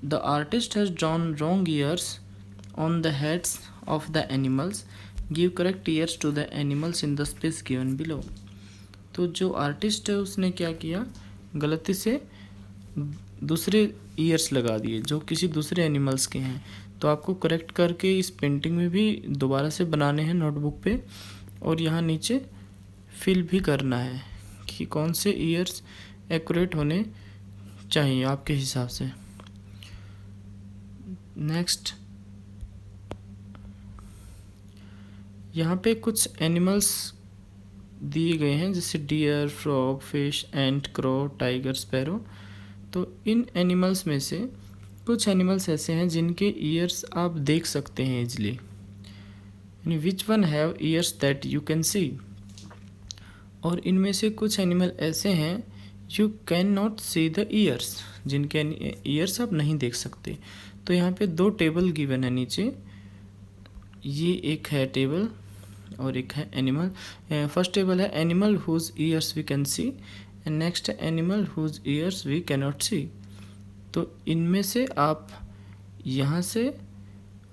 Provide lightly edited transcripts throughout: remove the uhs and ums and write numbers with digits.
The artist has drawn wrong ears on the heads of the animals, give correct ears to the animals in the space given below. तो जो artist है उसने क्या किया, गलती से दूसरे ईयर्स लगा दिए जो किसी दूसरे एनिमल्स के हैं। तो आपको करेक्ट करके इस पेंटिंग में भी दोबारा से बनाने हैं नोटबुक पे, और यहाँ नीचे फिल भी करना है कि कौन से ईयर्स एक्यूरेट होने चाहिए आपके हिसाब से। नेक्स्ट, यहाँ पे कुछ एनिमल्स दिए गए हैं जैसे डियर, फ्रॉग, फिश, एंट, क्रो, टाइगर, स्पैरो। तो इन एनिमल्स में से कुछ एनिमल्स ऐसे हैं जिनके ईयर्स आप देख सकते हैं इजली, यानी which one have ears that you can see. और इनमें से कुछ एनिमल ऐसे हैं you can not C the years, जिनके ईयर्स आप नहीं देख सकते। तो यहाँ पे दो टेबल गिवन है नीचे, ये एक है टेबल और एक है एनिमल। फर्स्ट टेबल है animal whose ears we can see, and next है animal whose ears we can not see. तो इनमें से आप यहाँ से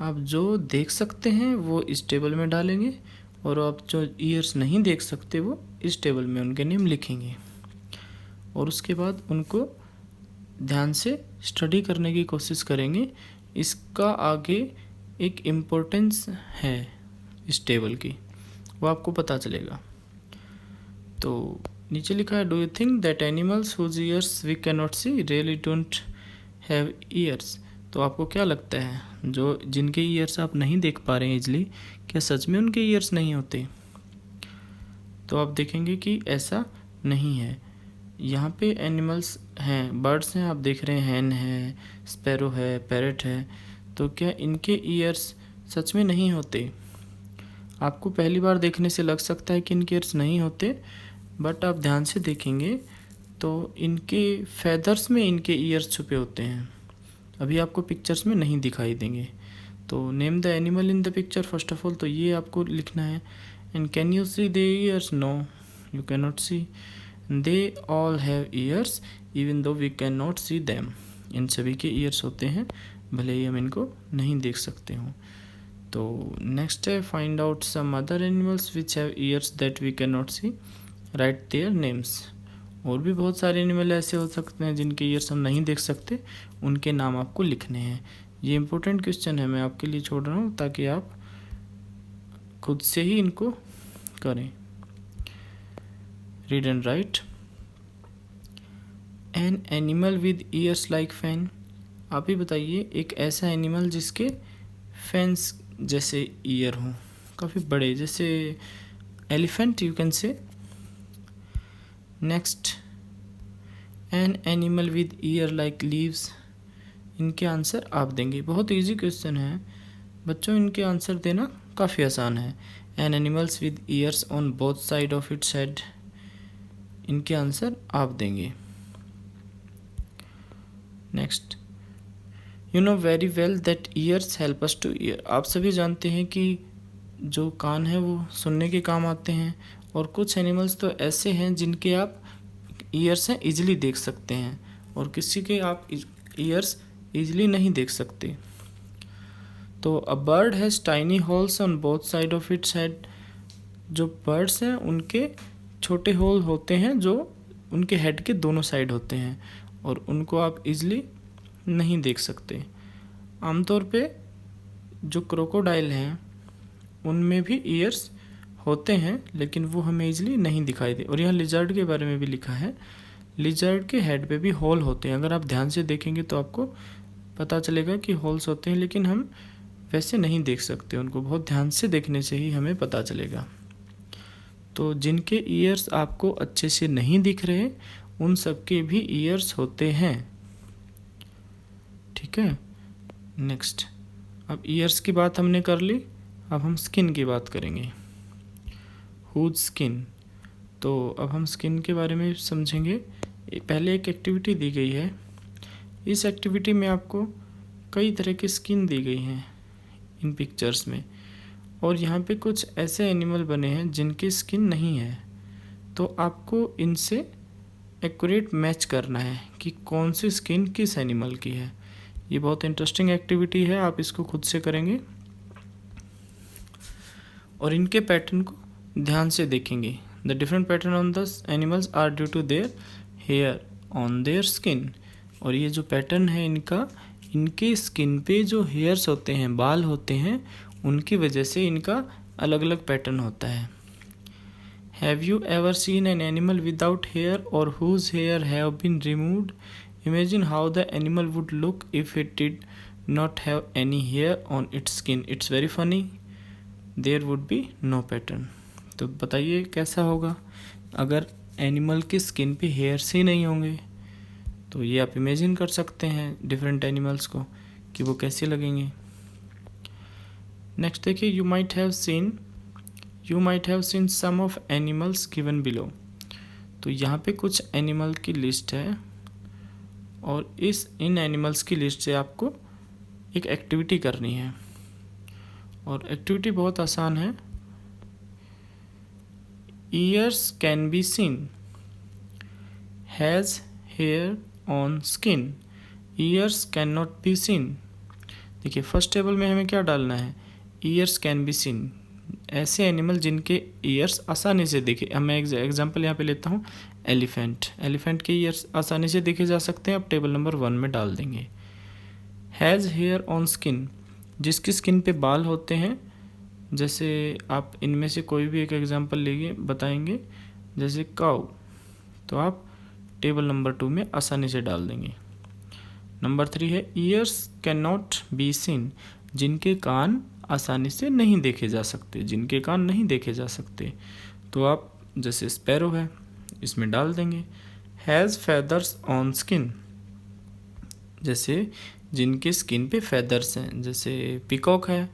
आप जो देख सकते हैं वो इस टेबल में डालेंगे, और आप जो ईयर्स नहीं देख सकते वो इस टेबल में उनके नेम लिखेंगे, और उसके बाद उनको ध्यान से स्टडी करने की कोशिश करेंगे। इसका आगे एक इम्पोर्टेंस है इस टेबल की, वो आपको पता चलेगा। तो नीचे लिखा है, do you think that animals whose ears we can not see really don't have ears. तो आपको क्या लगता है जो जिनके ईयर्स आप नहीं देख पा रहे हैं इजली, क्या सच में उनके ईयर्स नहीं होते? तो आप देखेंगे कि ऐसा नहीं है। यहाँ पे एनिमल्स हैं, बर्ड्स हैं, आप देख रहे हैं, हैन है, स्पैरो है, पैरट है। तो क्या इनके ईयर्स सच में नहीं होते? आपको पहली बार देखने से लग सकता है कि इनके ईयर्स नहीं होते, बट आप ध्यान से देखेंगे तो इनके फेदर्स में इनके ईयर्स छुपे होते हैं, अभी आपको पिक्चर्स में नहीं दिखाई देंगे। तो name the animal in the picture first of all, तो ये आपको लिखना है। And can you see the ears? No, you can not see. They all have ears even though we can not see them, इन सभी के years होते हैं भले ही हम इनको नहीं देख सकते हों। तो नेक्स्ट है, find out some other animals which have ears that we can not see, write their names. और भी बहुत सारे एनिमल ऐसे हो सकते हैं जिनके ईयर्स हम नहीं देख सकते, उनके नाम आपको लिखने हैं। ये इंपॉर्टेंट क्वेश्चन है, मैं आपके लिए छोड़ रहा हूँ ताकि आप खुद से ही इनको करें। Read and right. An animal with years like fan. आप ही बताइए एक ऐसा एनिमल जिसके फैंस जैसे ईयर हों, काफ़ी बड़े, जैसे elephant you can say. Next, an animal with year like leaves. इनके आंसर आप देंगे, बहुत इजी क्वेश्चन है बच्चों, इनके आंसर देना काफ़ी आसान है। An animals with ears on both side of its head, इनके आंसर आप देंगे। Next, you know very well that ears help us to hear. आप सभी जानते हैं कि जो कान है वो सुनने के काम आते हैं, और कुछ एनिमल्स तो ऐसे हैं जिनके आप ईयर्स हैं इजीली देख सकते हैं, और किसी के आप ईयर्स इजीली नहीं देख सकते। तो a bird has tiny holes on both side of its head. जो बर्ड्स हैं उनके छोटे होल होते हैं जो उनके हेड के दोनों साइड होते हैं, और उनको आप इजीली नहीं देख सकते। आमतौर पे जो क्रोकोडाइल हैं उनमें भी ईयर्स होते हैं, लेकिन वो हमें इजीली नहीं दिखाई दे। और यहाँ लिजर्ड के बारे में भी लिखा है, लिजर्ड के हेड पे भी होल होते हैं। अगर आप ध्यान से देखेंगे तो आपको पता चलेगा कि होल्स होते हैं, लेकिन हम वैसे नहीं देख सकते उनको, बहुत ध्यान से देखने से ही हमें पता चलेगा। तो जिनके ईयर्स आपको अच्छे से नहीं दिख रहे उन सबके भी ईयर्स होते हैं, ठीक है। नेक्स्ट, अब ईयर्स की बात हमने कर ली, अब हम स्किन की बात करेंगे। हुज स्किन, तो अब हम स्किन के बारे में समझेंगे। पहले एक एक्टिविटी दी गई है, इस एक्टिविटी में आपको कई तरह की स्किन दी गई हैं इन पिक्चर्स में, और यहाँ पे कुछ ऐसे एनिमल बने हैं जिनकी स्किन नहीं है। तो आपको इनसे एक्यूरेट मैच करना है कि कौन सी स्किन किस एनिमल की है। ये बहुत इंटरेस्टिंग एक्टिविटी है, आप इसको खुद से करेंगे और इनके पैटर्न को ध्यान से देखेंगे। The different pattern on the animals are due to their hair on their skin. और ये जो पैटर्न है इनका, इनके स्किन पे जो हेयर्स होते हैं, बाल होते हैं, उनकी वजह से इनका अलग अलग पैटर्न होता है। Have you ever seen an animal without hair और whose hair have been removed? Imagine how the animal would look if it did not have any hair on its skin. It's very funny, there would be no pattern. तो बताइए कैसा होगा अगर animal की skin पे hairs ही नहीं होंगे। तो ये आप इमेजिन कर सकते हैं डिफरेंट एनिमल्स को कि वो कैसे लगेंगे। नेक्स्ट देखिए, you might have seen some of animals given below. तो यहाँ पे कुछ एनिमल की लिस्ट है और इन एनिमल्स की लिस्ट से आपको एक एक्टिविटी करनी है और एक्टिविटी बहुत आसान है। Ears can be seen, has hair on skin, ears can not be seen. देखिए फर्स्ट टेबल में हमें क्या डालना है, ईयर्स कैन बी सीन, ऐसे एनिमल जिनके ईयर्स आसानी से देखे। मैं एग्जांपल यहाँ पे लेता हूँ एलिफेंट के ईयर्स आसानी से देखे जा सकते हैं, आप टेबल नंबर 1 में डाल देंगे। हैज़ हेयर ऑन स्किन, जिसकी स्किन पे बाल होते हैं, जैसे आप इनमें से कोई भी एक एग्जांपल लेंगे बताएंगे, जैसे काऊ, तो आप टेबल नंबर 2 में आसानी से डाल देंगे। नंबर 3 है ears can not be scene, जिनके कान आसानी से नहीं देखे जा सकते, जिनके कान नहीं देखे जा सकते, तो आप जैसे स्पैरो है इसमें डाल देंगे। हैज़ फेदर्स ऑन स्किन, जैसे जिनके स्किन पे फेदर्स हैं, जैसे पिकॉक है,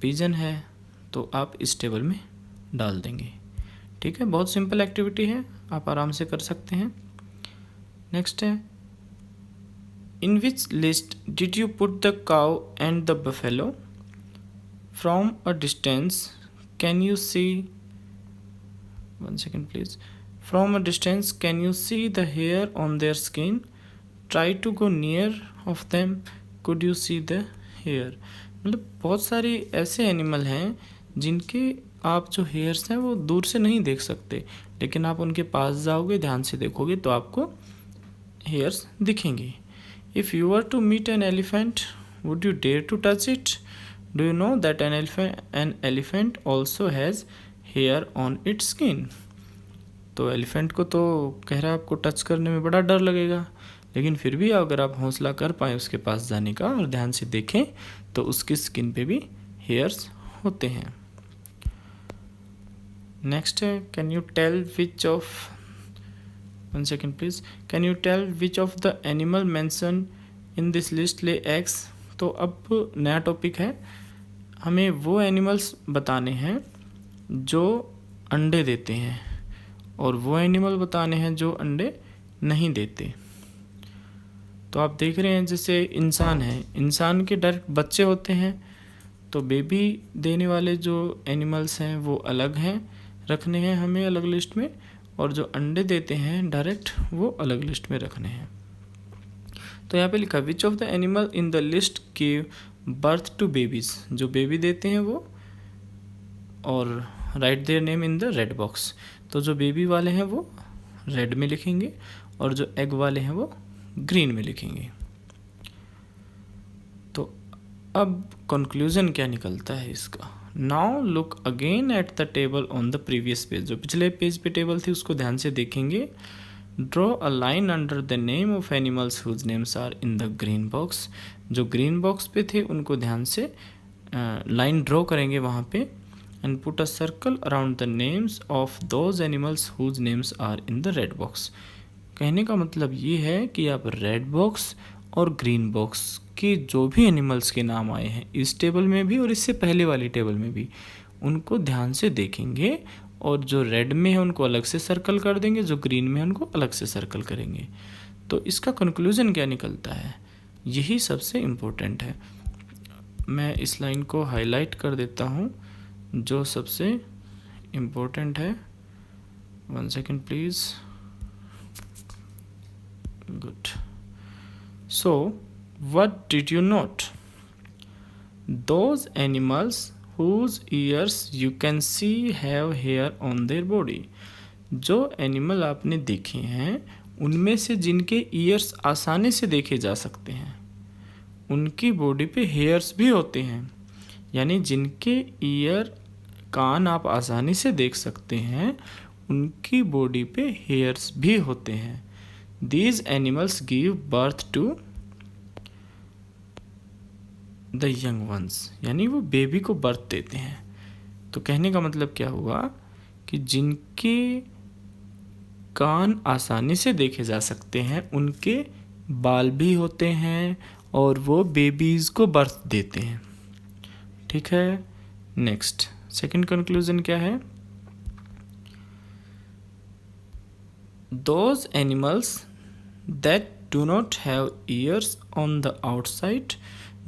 पिजन है, तो आप इस टेबल में डाल देंगे। ठीक है, बहुत सिंपल एक्टिविटी है, आप आराम से कर सकते हैं। नेक्स्ट है, in which list did you put the cow and the buffalo? From a distance can you see, 1 second please, from a distance can you see the hair on their skin? Try to go near of them, could you see the hair? मतलब बहुत सारी ऐसे animal हैं जिनके आप जो hairs हैं वो दूर से नहीं देख सकते, लेकिन आप उनके पास जाओगे, ध्यान से देखोगे तो आपको हेयर्स दिखेंगे। If you are to meet an elephant, would you dare to touch it? Do you know that an elephant also has hair on its skin? तो एलिफेंट को तो कह रहा है आपको टच करने में बड़ा डर लगेगा, लेकिन फिर भी अगर आप हौसला कर पाएँ उसके पास जाने का और ध्यान से देखें तो उसकी स्किन पे भी हेयर्स होते हैं। नेक्स्ट है, can you tell which of, 1 second please, can you tell which of the animal mention in this list lay eggs? तो अब नया टॉपिक है, हमें वो एनिमल्स बताने हैं जो अंडे देते हैं और वो एनिमल बताने हैं जो अंडे नहीं देते। तो आप देख रहे हैं जैसे इंसान है, इंसान के डायरेक्ट बच्चे होते हैं, तो बेबी देने वाले जो एनिमल्स हैं वो अलग हैं, रखने हैं हमें अलग लिस्ट में, और जो अंडे देते हैं डायरेक्ट वो अलग लिस्ट में रखने हैं। तो यहाँ पे लिखा which of the animal in the list give birth to babies, जो बेबी देते हैं वो, और write their name in the red box. तो जो बेबी वाले हैं वो रेड में लिखेंगे और जो एग वाले हैं वो ग्रीन में लिखेंगे। तो अब कंक्लूजन क्या निकलता है इसका? Now look again at the table on the previous page, जो पिछले पेज पे टेबल थी उसको ध्यान से देखेंगे। Draw a line under the name of animals whose names are in the green box, जो ग्रीन बॉक्स पे थे उनको ध्यान से लाइन ड्रॉ करेंगे वहाँ पे, and put a circle around the names of those animals whose names are in the red box. कहने का मतलब ये है कि आप रेड बॉक्स और ग्रीन बॉक्स के जो भी एनिमल्स के नाम आए हैं इस टेबल में भी और इससे पहले वाली टेबल में भी, उनको ध्यान से देखेंगे और जो रेड में है उनको अलग से सर्कल कर देंगे, जो ग्रीन में है उनको अलग से सर्कल करेंगे। तो इसका कंक्लूजन क्या निकलता है, यही सबसे इम्पोर्टेंट है। मैं इस लाइन को हाईलाइट कर देता हूँ जो सबसे इम्पोर्टेंट है। 1 second please. Good. So what did you note? Those animals whose ears you can see have hair on their body. जो एनिमल आपने देखे हैं उनमें से जिनके ईयर्स आसानी से देखे जा सकते हैं उनकी बॉडी पे हेयर्स भी होते हैं, यानी जिनके ईयर कान आप आसानी से देख सकते हैं उनकी बॉडी पे हेयर्स भी होते हैं। These animals give birth to the young ones, यानी वो बेबी को बर्थ देते हैं। तो कहने का मतलब क्या हुआ कि जिनके कान आसानी से देखे जा सकते हैं उनके बाल भी होते हैं और वो बेबीज़ को बर्थ देते हैं। ठीक है, नेक्स्ट सेकंड कंक्लूजन क्या है? Those animals that do not have ears on the outside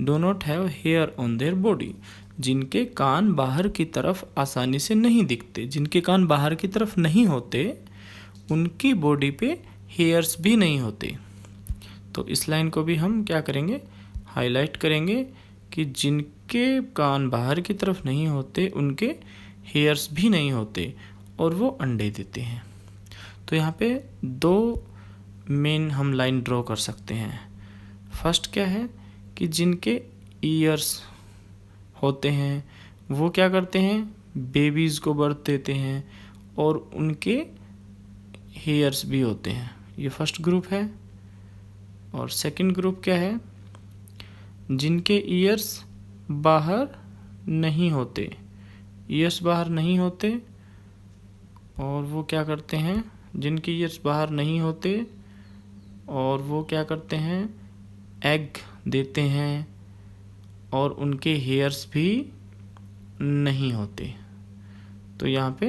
do not have hair on their body. जिनके कान बाहर की तरफ आसानी से नहीं दिखते, जिनके कान बाहर की तरफ नहीं होते, उनकी बॉडी पे हेयर्स भी नहीं होते। तो इस लाइन को भी हम क्या करेंगे, हाईलाइट करेंगे कि जिनके कान बाहर की तरफ नहीं होते उनके हेयर्स भी नहीं होते और वो अंडे देते हैं। तो यहाँ पे दो मेन हम लाइन ड्रॉ कर सकते हैं। फर्स्ट क्या है कि जिनके ईयर्स होते हैं वो क्या करते हैं, बेबीज़ को बर्थ देते हैं और उनके हेयर्स भी होते हैं। ये फर्स्ट ग्रुप है। और सेकंड ग्रुप क्या है, जिनके ईयर्स बाहर नहीं होते, ईयर्स बाहर नहीं होते और वो क्या करते हैं, जिनके ईयर्स बाहर नहीं होते और वो क्या करते हैं, एग देते हैं और उनके हेयर्स भी नहीं होते। तो यहाँ पे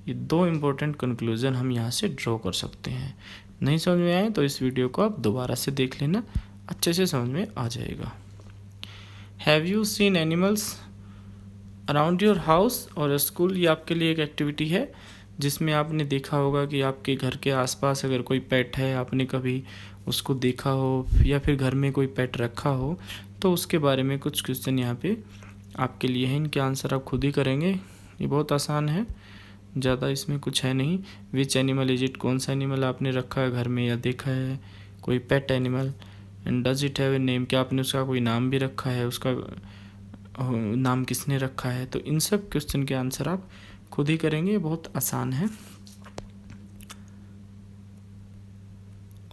ये दो इम्पोर्टेंट कंक्लूज़न हम यहाँ से ड्रॉ कर सकते हैं। नहीं समझ में आए तो इस वीडियो को आप दोबारा से देख लेना, अच्छे से समझ में आ जाएगा। Have you seen animals around your house और स्कूल? ये आपके लिए एक एक्टिविटी है जिसमें आपने देखा होगा कि आपके घर के आसपास अगर कोई पेट है, आपने कभी उसको देखा हो या फिर घर में कोई पेट रखा हो, तो उसके बारे में कुछ क्वेश्चन यहाँ पे आपके लिए हैं। इनके आंसर आप खुद ही करेंगे। ये बहुत आसान है, ज़्यादा इसमें कुछ है नहीं। Which animal is it? कौन सा एनिमल आपने रखा है घर में या देखा है, कोई pet animal. And does it have a name? क्या आपने उसका कोई नाम भी रखा है, उसका नाम किसने रखा है? तो इन सब क्वेश्चन के आंसर आप खुद ही करेंगे, बहुत आसान है।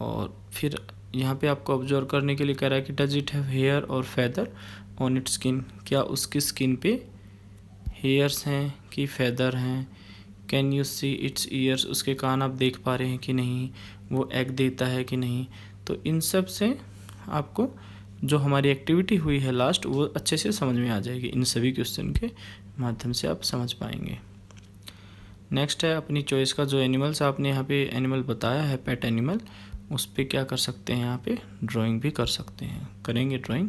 और फिर यहाँ पे आपको ऑब्जर्व करने के लिए कह रहा है कि डज इट हैव हेयर और फेदर ऑन इट्स स्किन? क्या उसकी स्किन पे हेयर्स हैं कि फेदर हैं? Can you see it's years? उसके कान आप देख पा रहे हैं कि नहीं? वो एग देता है कि नहीं? तो इन सब से आपको जो हमारी एक्टिविटी हुई है लास्ट, वो अच्छे से समझ में आ जाएगी। इन सभी क्वेश्चन के माध्यम से आप समझ पाएंगे। नेक्स्ट है अपनी चॉइस का जो एनिमल्स आपने यहाँ पे एनिमल बताया है, पेट एनिमल, उस पर क्या कर सकते हैं, यहाँ पे ड्राइंग भी कर सकते हैं, करेंगे ड्राइंग।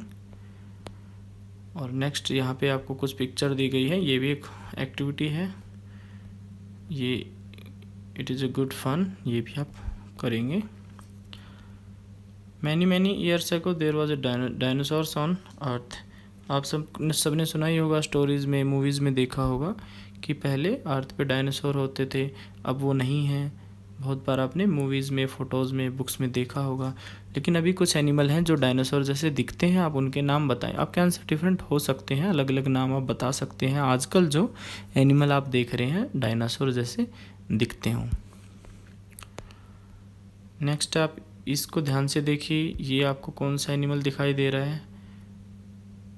और नेक्स्ट यहाँ पे आपको कुछ पिक्चर दी गई है, ये भी एक एक्टिविटी है, ये it is a good fun, ये भी आप करेंगे। Many years ago there was a dinosaurs on earth. आप सबने सुना ही होगा, स्टोरीज़ में, मूवीज़ में देखा होगा कि पहले अर्थ पे डायनासोर होते थे, अब वो नहीं हैं। बहुत बार आपने मूवीज़ में, फ़ोटोज़ में, बुक्स में देखा होगा। लेकिन अभी कुछ एनिमल हैं जो डायनासोर जैसे दिखते हैं, आप उनके नाम बताएं। आपके आंसर डिफरेंट हो सकते हैं, अलग अलग नाम आप बता सकते हैं। आजकल जो एनिमल आप देख रहे हैं डायनासोर जैसे दिखते हों। नेक्स्ट आप इसको ध्यान से देखिए, ये आपको कौन सा एनिमल दिखाई दे रहा है,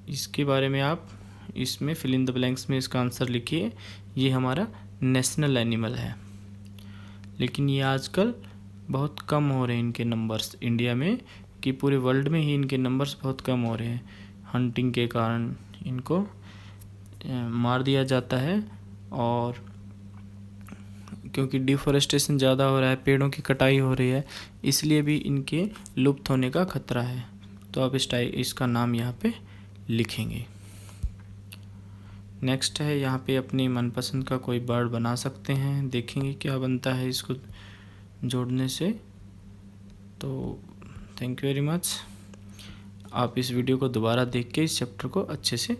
इसके बारे में आप इसमें फिल इन द ब्लैंक्स में इसका आंसर लिखिए। ये हमारा नेशनल एनिमल है, लेकिन ये आजकल बहुत कम हो रहे हैं इनके नंबर्स इंडिया में, कि पूरे वर्ल्ड में ही इनके नंबर्स बहुत कम हो रहे हैं। हंटिंग के कारण इनको मार दिया जाता है, और क्योंकि डिफॉरेस्टेशन ज़्यादा हो रहा है, पेड़ों की कटाई हो रही है, इसलिए भी इनके लुप्त होने का खतरा है। तो आप इसका नाम यहाँ पे लिखेंगे। नेक्स्ट है, यहाँ पे अपनी मनपसंद का कोई बर्ड बना सकते हैं, देखेंगे क्या बनता है इसको जोड़ने से। तो थैंक यू वेरी मच। आप इस वीडियो को दोबारा देख के इस चैप्टर को अच्छे से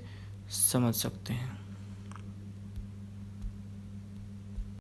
समझ सकते हैं।